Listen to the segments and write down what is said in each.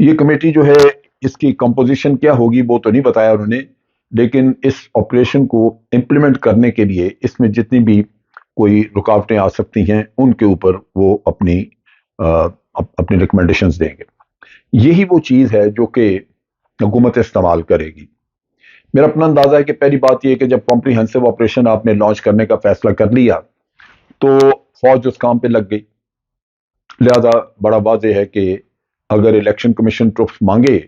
یہ کمیٹی جو ہے اس کی کمپوزیشن کیا ہوگی وہ تو نہیں بتایا انہوں نے، لیکن اس آپریشن کو امپلیمنٹ کرنے کے لیے اس میں جتنی بھی کوئی رکاوٹیں آ سکتی ہیں ان کے اوپر وہ اپنی ریکمنڈیشنز دیں گے۔ یہی وہ چیز ہے جو کہ حکومت استعمال کرے گی۔ میرا اپنا اندازہ ہے کہ پہلی بات یہ کہ جب کمپریہنسو آپریشن آپ نے لانچ کرنے کا فیصلہ کر لیا تو فوج اس کام پہ لگ گئی، لہذا بڑا واضح ہے کہ اگر الیکشن کمیشن ٹروپس مانگے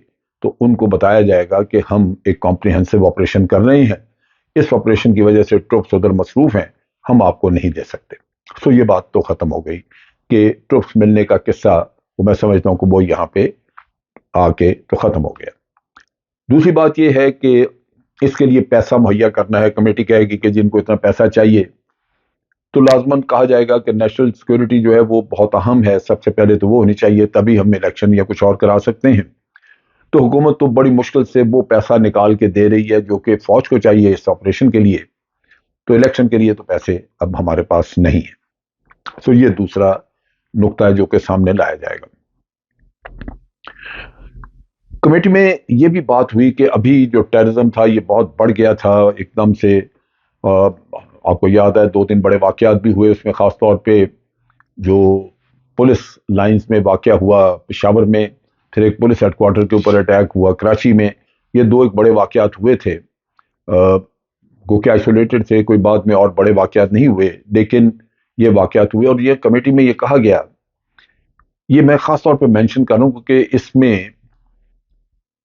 تو ان کو بتایا جائے گا کہ ہم ایک کمپریہنسو آپریشن کر رہے ہیں، اس آپریشن کی وجہ سے ٹروپس ادھر مصروف ہیں، ہم آپ کو نہیں دے سکتے۔ سو یہ بات تو ختم ہو گئی کہ ٹروپس ملنے کا قصہ وہ میں سمجھتا ہوں کہ وہ یہاں پہ آ کے تو ختم ہو گیا۔ دوسری بات یہ ہے کہ اس کے لیے پیسہ مہیا کرنا ہے۔ کمیٹی کہے گی کہ جن کو اتنا پیسہ چاہیے تو لازماً کہا جائے گا کہ نیشنل سیکورٹی جو ہے وہ بہت اہم ہے، سب سے پہلے تو وہ ہونی چاہیے، تبھی ہم الیکشن یا کچھ اور کرا سکتے ہیں۔ تو حکومت تو بڑی مشکل سے وہ پیسہ نکال کے دے رہی ہے جو کہ فوج کو چاہیے اس آپریشن کے لیے، تو الیکشن کے لیے تو پیسے اب ہمارے پاس نہیں ہیں۔ سو یہ دوسرا نقطہ ہے جو کہ سامنے لایا جائے گا۔ کمیٹی میں یہ بھی بات ہوئی کہ ابھی جو ٹیررزم تھا یہ بہت بڑھ گیا تھا ایک دم سے، آپ کو یاد ہے 2-3 بڑے واقعات بھی ہوئے، اس میں خاص طور پہ جو پولیس لائنز میں واقعہ ہوا پشاور میں، پھر ایک پولیس ہیڈ کوارٹر کے اوپر اٹیک ہوا کراچی میں، یہ 2 ایک بڑے واقعات ہوئے تھے، گو کہ آئسولیٹڈ تھے، کوئی بعد میں اور بڑے واقعات نہیں ہوئے، لیکن یہ واقعات ہوئے۔ اور یہ کمیٹی میں یہ کہا گیا، یہ میں خاص طور پہ مینشن کروں کہ اس میں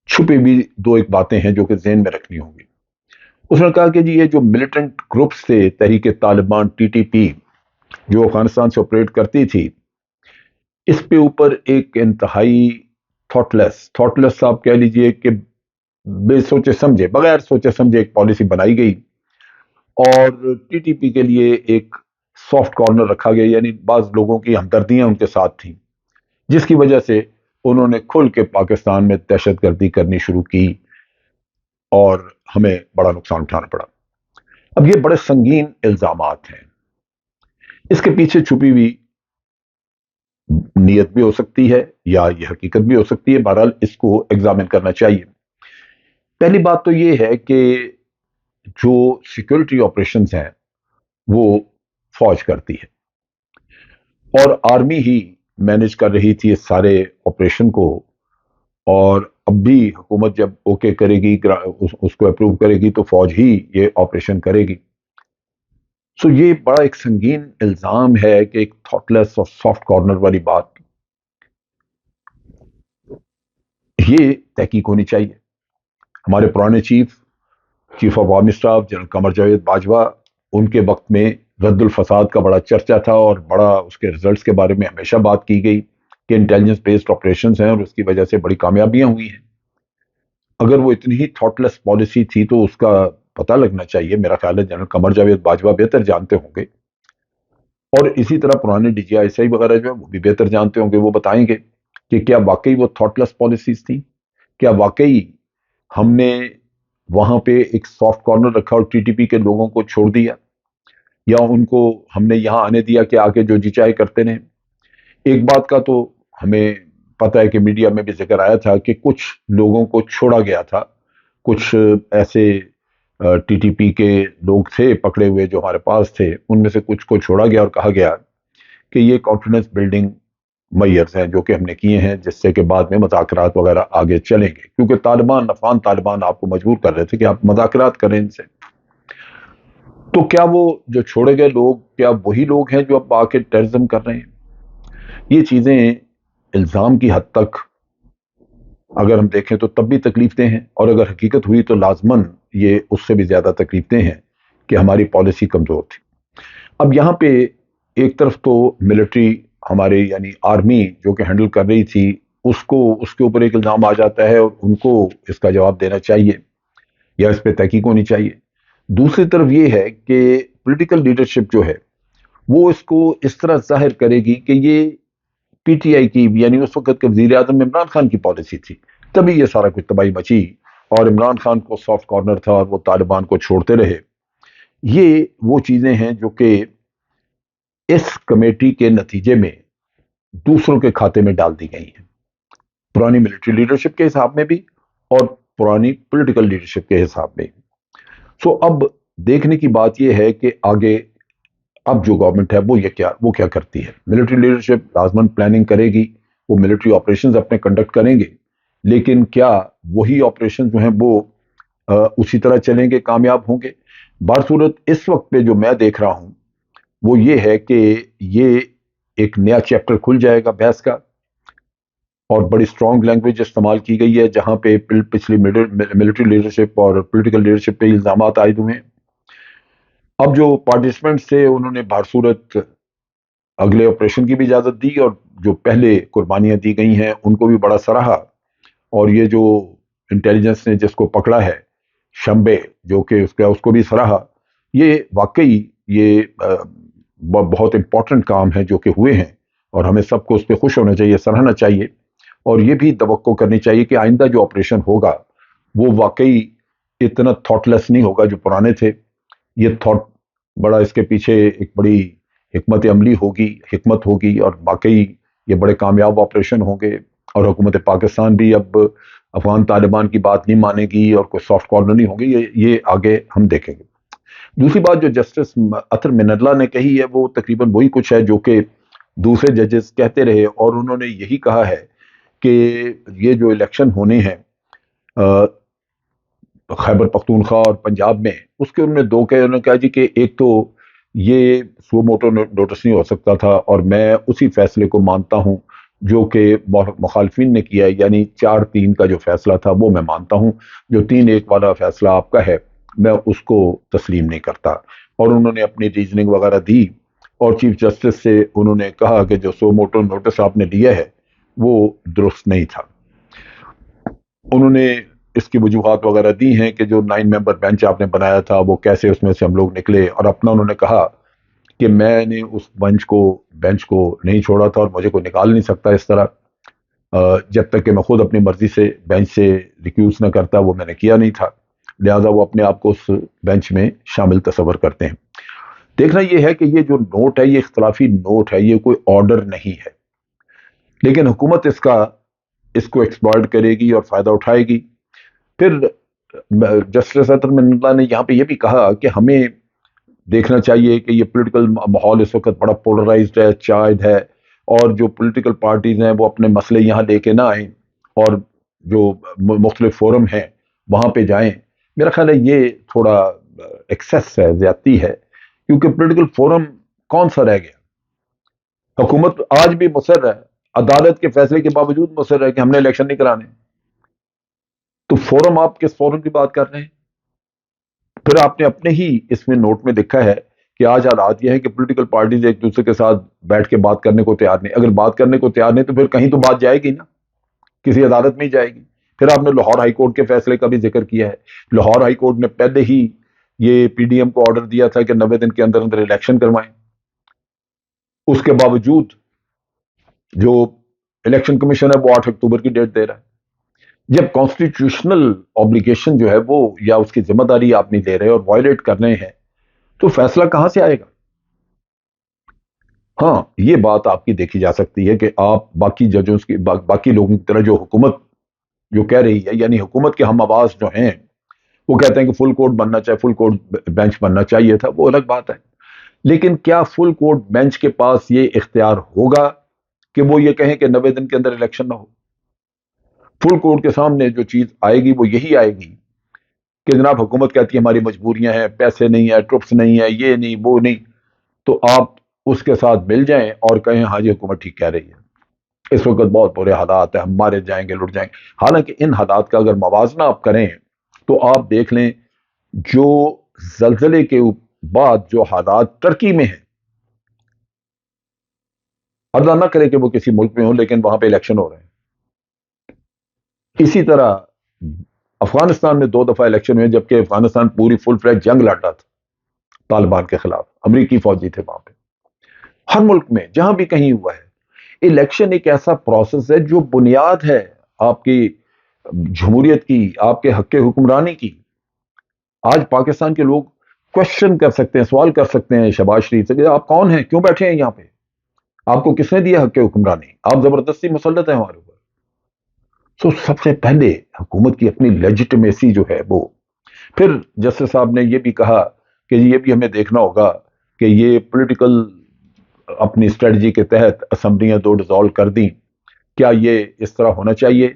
چھپی بھی 2 ایک باتیں ہیں جو کہ ذہن میں رکھنی ہوں گی۔ اس نے کہا کہ جی یہ جو ملیٹنٹ گروپس تھے، تحریک طالبان ٹی ٹی پی جو افغانستان سے آپریٹ کرتی تھی، اس پہ اوپر ایک انتہائی تھاٹ لیس آپ کہہ لیجئے کہ بے سوچے سمجھے، بغیر سوچے سمجھے ایک پالیسی بنائی گئی، اور ٹی ٹی پی کے لیے ایک سافٹ کارنر رکھا گیا، یعنی بعض لوگوں کی ہمدردیاں ان کے ساتھ تھیں، جس کی وجہ سے انہوں نے کھل کے پاکستان میں دہشت گردی کرنی شروع کی اور ہمیں بڑا نقصان اٹھانا پڑا۔ اب یہ بڑے سنگین الزامات ہیں، اس کے پیچھے چھپی ہوئی نیت بھی ہو سکتی ہے یا یہ حقیقت بھی ہو سکتی ہے، بہرحال اس کو ایگزامن کرنا چاہیے۔ پہلی بات تو یہ ہے کہ جو سیکورٹی آپریشنز ہیں وہ فوج کرتی ہے اور آرمی ہی مینج کر رہی تھی اس سارے آپریشن کو، اور اب بھی حکومت جب اوکے کرے گی، اس کو اپروو کرے گی تو فوج ہی یہ آپریشن کرے گی۔ سو یہ بڑا ایک سنگین الزام ہے کہ ایک تھاٹ لیس اور سافٹ کارنر والی بات، یہ تحقیق ہونی چاہیے۔ ہمارے پرانے chief of army staff general Qamar Javed Bajwa, ان کے وقت میں رد الفساد کا بڑا چرچا تھا اور بڑا اس کے ریزلٹس کے بارے میں ہمیشہ بات کی گئی کہ انٹیلیجنس بیسڈ آپریشنز ہیں اور اس کی وجہ سے بڑی کامیابیاں ہوئی ہیں۔ اگر وہ اتنی ہی تھاٹ لیس پالیسی تھی تو اس کا پتہ لگنا چاہیے، میرا خیال ہے جنرل قمر جاوید باجوہ بہتر جانتے ہوں گے، اور اسی طرح پرانے D G I S I وغیرہ جو ہے وہ بھی بہتر جانتے ہوں گے، وہ بتائیں گے کہ کیا واقعی وہ تھاٹ لیس پالیسیز تھی، کیا واقعی ہم نے وہاں پہ ایک سافٹ کارنر رکھا اور ٹی ٹی پی کے لوگوں کو چھوڑ دیا، یا ان کو ہم نے یہاں آنے دیا کہ آگے جو جی چاہے کرتے رہیں۔ ایک بات کا تو ہمیں پتہ ہے کہ میڈیا میں بھی ذکر آیا تھا کہ کچھ لوگوں کو چھوڑا گیا تھا، کچھ ایسے ٹی ٹی پی کے لوگ تھے پکڑے ہوئے جو ہمارے پاس تھے، ان میں سے کچھ کو چھوڑا گیا اور کہا گیا کہ یہ کانفیڈنس بلڈنگ میئرز ہیں جو کہ ہم نے کیے ہیں، جس سے کہ بعد میں مذاکرات وغیرہ آگے چلیں گے، کیونکہ افغان طالبان آپ کو مجبور کر رہے تھے کہ آپ مذاکرات کریں ان سے۔ تو کیا وہ جو چھوڑے گئے لوگ کیا وہی لوگ ہیں جو اب آ کے ٹیررزم کر رہے ہیں؟ یہ چیزیں الزام کی حد تک اگر ہم دیکھیں تو تب بھی تکلیف دہ ہیں، اور اگر حقیقت ہوئی تو لازماً یہ اس سے بھی زیادہ تکلیف دہ ہیں کہ ہماری پالیسی کمزور تھی۔ اب یہاں پہ ایک طرف تو ملٹری ہمارے یعنی آرمی جو کہ ہینڈل کر رہی تھی، اس کے اوپر ایک الزام آ جاتا ہے اور ان کو اس کا جواب دینا چاہیے یا اس پہ تحقیق ہونی چاہیے۔ دوسری طرف یہ ہے کہ پولیٹیکل لیڈرشپ جو ہے وہ اس کو اس طرح ظاہر کرے گی کہ یہ پی ٹی آئی کی یعنی اس وقت کے وزیر اعظم عمران خان کی پالیسی تھی، تبھی یہ سارا کچھ تباہی مچی اور عمران خان کو سافٹ کارنر تھا اور وہ طالبان کو چھوڑتے رہے۔ یہ وہ چیزیں ہیں جو کہ اس کمیٹی کے نتیجے میں دوسروں کے کھاتے میں ڈال دی گئی ہیں۔ پرانی ملٹری لیڈرشپ کے حساب میں بھی اور پرانی پولیٹیکل لیڈرشپ کے حساب میں. سو اب دیکھنے کی بات یہ ہے کہ آگے اب جو گورنمنٹ ہے وہ کیا کرتی ہے. ملٹری لیڈرشپ لازمن پلاننگ کرے گی، وہ ملٹری آپریشنز اپنے کنڈکٹ کریں گے، لیکن کیا وہی آپریشن جو ہیں وہ اسی طرح چلیں گے، کامیاب ہوں گے؟ بہرصورت اس وقت پہ جو میں دیکھ رہا ہوں وہ یہ ہے کہ یہ ایک نیا چیپٹر کھل جائے گا بحث کا، اور بڑی اسٹرانگ لینگویج استعمال کی گئی ہے جہاں پہ پچھلی ملٹری لیڈرشپ اور پولیٹیکل لیڈرشپ پہ الزامات عائد ہوئے ہیں. اب جو پارٹیسپینٹس تھے انہوں نے بہرصورت اگلے آپریشن کی بھی اجازت دی، اور جو پہلے قربانیاں دی گئی ہیں ان کو بھی بڑا سراہا. اور یہ جو انٹیلیجنس نے جس کو پکڑا ہے شمبے، جو کہ اس کو بھی سراہا. یہ واقعی یہ بہت امپورٹنٹ کام ہے جو کہ ہوئے ہیں، اور ہمیں سب کو اس پہ خوش ہونا چاہیے، سراہنا چاہیے، اور یہ بھی توقع کرنی چاہیے کہ آئندہ جو آپریشن ہوگا وہ واقعی اتنا تھاٹ لیس نہیں ہوگا جو پرانے تھے. یہ تھاٹ بڑا، اس کے پیچھے ایک بڑی حکمت عملی ہوگی، حکمت ہوگی، اور واقعی یہ بڑے کامیاب آپریشن ہوں گے. اور حکومت پاکستان بھی اب افغان طالبان کی بات نہیں مانے گی اور کوئی سافٹ کارنر نہیں ہوگی. یہ آگے ہم دیکھیں گے. دوسری بات جو جسٹس اطہر من اللہ نے کہی ہے وہ تقریباً وہی کچھ ہے جو کہ دوسرے ججز کہتے رہے، اور انہوں نے یہی کہا ہے کہ یہ جو الیکشن ہونے ہیں خیبر پختونخوا اور پنجاب میں، اس کے انہوں نے دو انہوں نے کہا جی کہ ایک تو یہ سو موٹو نوٹس نہیں ہو سکتا تھا، اور میں اسی فیصلے کو مانتا ہوں جو کہ مخالفین نے کیا ہے، یعنی 4-3 کا جو فیصلہ تھا وہ میں مانتا ہوں، جو 3-1 والا فیصلہ آپ کا ہے میں اس کو تسلیم نہیں کرتا. اور انہوں نے اپنی ریزننگ وغیرہ دی، اور چیف جسٹس سے انہوں نے کہا کہ جو سو موٹو نوٹس آپ نے لیا ہے وہ درست نہیں تھا. انہوں نے اس کی وجوہات وغیرہ دی ہیں کہ جو 9 ممبر بینچ آپ نے بنایا تھا وہ کیسے اس میں سے ہم لوگ نکلے، اور اپنا انہوں نے کہا کہ میں نے اس بینچ کو نہیں چھوڑا تھا، اور مجھے کوئی نکال نہیں سکتا اس طرح جب تک کہ میں خود اپنی مرضی سے بینچ سے ریکیوز نہ کرتا. وہ میں نے کیا نہیں تھا، لہٰذا وہ اپنے آپ کو اس بینچ میں شامل تصور کرتے ہیں. دیکھنا یہ ہے کہ یہ جو نوٹ ہے یہ اختلافی نوٹ ہے، یہ کوئی آرڈر نہیں ہے، لیکن حکومت اس کو ایکسپلائٹ کرے گی اور فائدہ اٹھائے گی. پھر جسٹس اطہر من اللہ نے یہاں پہ یہ بھی کہا کہ ہمیں دیکھنا چاہیے کہ یہ پولیٹیکل ماحول اس وقت بڑا پولرائزڈ ہے، چارجڈ ہے، اور جو پولیٹیکل پارٹیز ہیں وہ اپنے مسئلے یہاں لے کے نہ آئیں اور جو مختلف فورم ہیں وہاں پہ جائیں. میرا خیال ہے یہ تھوڑا ایکسیس ہے، زیادتی ہے، کیونکہ پولیٹیکل فورم کون سا رہ گیا؟ حکومت آج بھی مصر ہے، عدالت کے فیصلے کے باوجود مصر ہے کہ ہم نے الیکشن نہیں کرانے. تو فورم، آپ کس فورم کی بات کر رہے ہیں؟ پھر آپ نے اپنے ہی اس میں نوٹ میں لکھا ہے کہ آج حالات یہ ہے کہ پولیٹیکل پارٹیز ایک دوسرے کے ساتھ بیٹھ کے بات کرنے کو تیار نہیں. اگر بات کرنے کو تیار نہیں تو پھر کہیں تو بات جائے گی نا، کسی عدالت میں ہی جائے گی. پھر آپ نے لاہور ہائی کورٹ کے فیصلے کا بھی ذکر کیا ہے. لاہور ہائی کورٹ نے پہلے ہی یہ پی ڈی ایم کو آرڈر دیا تھا کہ 90 دن کے اندر اندر الیکشن کروائیں. اس کے باوجود جو الیکشن کمیشن ہے وہ 8 اکتوبر کی ڈیٹ دے رہا ہے. جب کانسٹیٹیوشنل آبلیگیشن جو ہے وہ یا اس کی ذمہ داری آپ نہیں لے رہے اور وائلیٹ کر رہے ہیں تو فیصلہ کہاں سے آئے گا؟ ہاں، یہ بات آپ کی دیکھی جا سکتی ہے کہ آپ باقی ججوں کی باقی لوگوں کی طرح جو حکومت جو کہہ رہی ہے، یعنی حکومت کے ہم آواز جو ہیں وہ کہتے ہیں کہ فل کورٹ بننا چاہیے، فل کورٹ بینچ بننا چاہیے تھا، وہ الگ بات ہے. لیکن کیا فل کورٹ بینچ کے پاس یہ اختیار ہوگا کہ وہ یہ کہیں کہ 90 دن کے اندر الیکشن نہ ہو؟ فل کورٹ کے سامنے جو چیز آئے گی وہ یہی آئے گی کہ جناب حکومت کہتی ہے ہماری مجبوریاں ہیں، پیسے نہیں ہے، ٹرپس نہیں ہے، یہ نہیں وہ نہیں، تو آپ اس کے ساتھ مل جائیں اور کہیں ہاں جی حکومت ٹھیک کہہ رہی ہے، اس وقت بہت برے حالات ہیں، ہم مارے جائیں گے، لٹ جائیں گے. حالانکہ ان حالات کا اگر موازنہ آپ کریں تو آپ دیکھ لیں جو زلزلے کے بعد جو حالات ترکی میں ہیں، اللہ نہ کرے کہ وہ کسی ملک میں ہوں لیکن وہاں پہ الیکشن ہو رہے ہیں. اسی طرح افغانستان میں 2 دفعہ الیکشن ہوئے جبکہ افغانستان پوری فل فلیج جنگ لڑ رہا تھا طالبان کے خلاف، امریکی فوجی تھے وہاں پہ. ہر ملک میں جہاں بھی کہیں ہوا ہے، الیکشن ایک ایسا پروسیس ہے جو بنیاد ہے آپ کی جمہوریت کی، آپ کے حق حکمرانی کی. آج پاکستان کے لوگ کوشچن کر سکتے ہیں، سوال کر سکتے ہیں شہباز شریف سے کہ آپ کون ہیں، کیوں بیٹھے ہیں یہاں پہ، آپ کو کس نے دیا حق حکمرانی، آپ زبردستی مسلط ہیں ہمارے اوپر. سو سب سے پہلے حکومت کی اپنی لیجٹمیسی جو ہے وہ، پھر جسٹس صاحب نے یہ بھی کہا کہ یہ بھی ہمیں دیکھنا ہوگا کہ یہ پولیٹیکل اپنی اسٹریٹجی کے تحت اسمبلیاں 2 ڈیزالو کر دیں، کیا یہ اس طرح ہونا چاہیے؟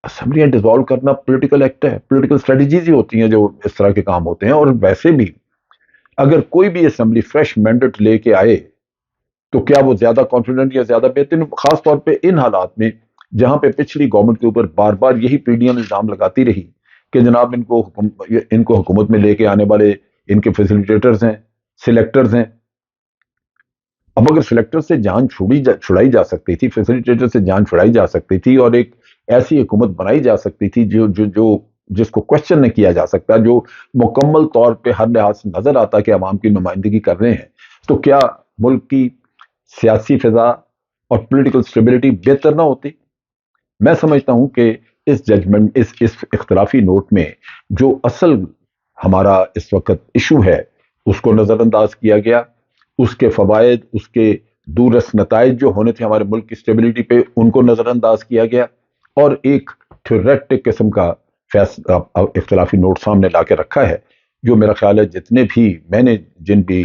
اسمبلیاں ڈیزالو کرنا پولیٹیکل ایکٹ ہے، پولیٹیکل اسٹریٹجیز ہی ہوتی ہیں جو اس طرح کے کام ہوتے ہیں. اور ویسے بھی اگر کوئی بھی اسمبلی فریش مینڈیٹ لے کے آئے تو کیا وہ زیادہ کانفیڈنٹ یا زیادہ بہتر، خاص طور پہ ان حالات میں جہاں پہ پچھلی گورنمنٹ کے اوپر بار بار یہی پی ڈی ایم الزام لگاتی رہی کہ جناب ان کو حکومت میں لے کے آنے والے ان کے فیسیلیٹیٹرز ہیں، سلیکٹرز ہیں. اب اگر سلیکٹر سے جان چھڑائی جا سکتی تھی، فیسیلیٹیٹر سے جان چھڑائی جا سکتی تھی، اور ایک ایسی حکومت بنائی جا سکتی تھی جس کو کوشچن نہیں کیا جا سکتا، جو مکمل طور پہ ہر لحاظ سے نظر آتا کہ عوام کی نمائندگی کر رہے ہیں، تو کیا ملک کی سیاسی فضا اور پولیٹیکل سٹیبلٹی بہتر نہ ہوتی؟ میں سمجھتا ہوں کہ اس ججمنٹ، اس اختلافی نوٹ میں جو اصل ہمارا اس وقت ایشو ہے اس کو نظر انداز کیا گیا، اس کے فوائد، اس کے دورس نتائج جو ہونے تھے ہمارے ملک کی سٹیبلٹی پہ ان کو نظر انداز کیا گیا، اور ایک تھیوریٹک قسم کا اختلافی نوٹ سامنے لا کے رکھا ہے جو میرا خیال ہے جتنے بھی میں نے جن بھی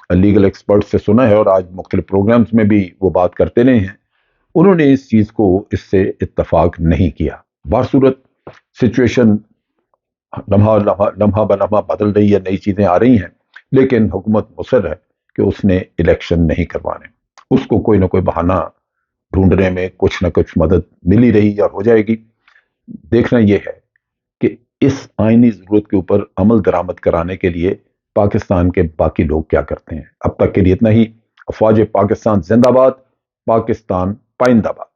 لیگل ایکسپرٹ سے سنا ہے اور آج مختلف پروگرامز میں بھی وہ بات کرتے رہے ہیں، انہوں نے اس چیز کو اس سے اتفاق نہیں کیا. بہرصورت سچویشن لمحہ بلمحہ بدل رہی ہے، نئی چیزیں آ رہی ہیں، لیکن حکومت مصر ہے کہ اس نے الیکشن نہیں کروانے. اس کو کوئی نہ کوئی بہانہ ڈھونڈنے میں کچھ نہ کچھ مدد ملی رہی اور ہو جائے گی. دیکھنا یہ ہے کہ اس آئینی ضرورت کے اوپر عمل درآمد کرانے کے لیے پاکستان کے باقی لوگ کیا کرتے ہیں. اب تک کے لیے اتنا ہی. افواج پاکستان زندہ باد، پاکستان پائندہ باد.